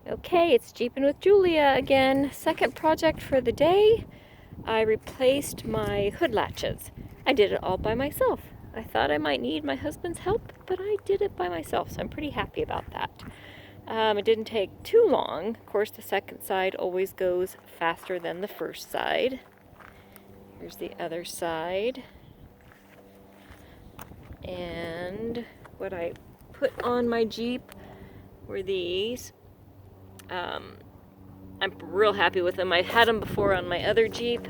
Okay, it's Jeeping with Julia again. Second project for the day. I replaced my hood latches. I did it all by myself. I thought I might need my husband's help, but I did it by myself, so I'm pretty happy about that. It didn't take too long. Of course, the second side always goes faster than the first side. Here's the other side. And what I put on my Jeep were these. I'm real happy with them. I've had them before on my other Jeep.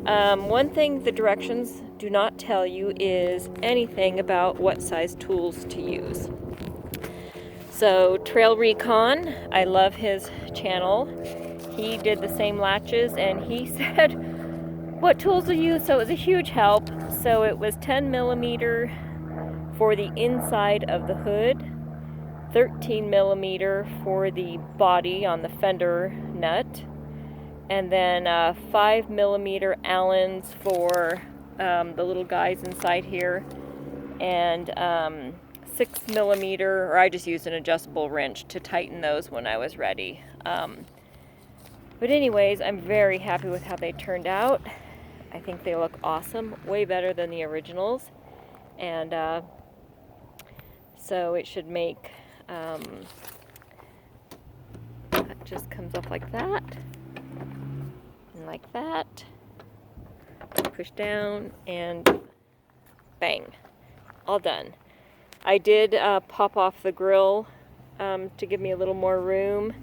One thing the directions do not tell you is anything about what size tools to use. So TrailRecon, I love his channel. He did the same latches and he said what tools to use, so it was a huge help. So it was 10 millimeter for the inside of the hood, 13 millimeter for the body on the fender nut, and then 5 millimeter Allens for the little guys inside here, and 6 millimeter, or I just used an adjustable wrench to tighten those when I was ready. But anyways, I'm very happy with how they turned out. I think they look awesome, way better than the originals, and so it should make that just comes off like that and like that. Push down and bang, all done. I did pop off the grill to give me a little more room,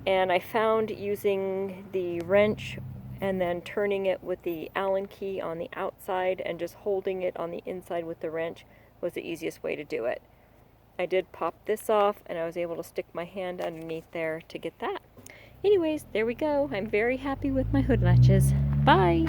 and I found using the wrench and then turning it with the Allen key on the outside and just holding it on the inside with the wrench was the easiest way to do it. I did pop this off and I was able to stick my hand underneath there to get that. Anyways, there we go. I'm very happy with my hood latches. Bye!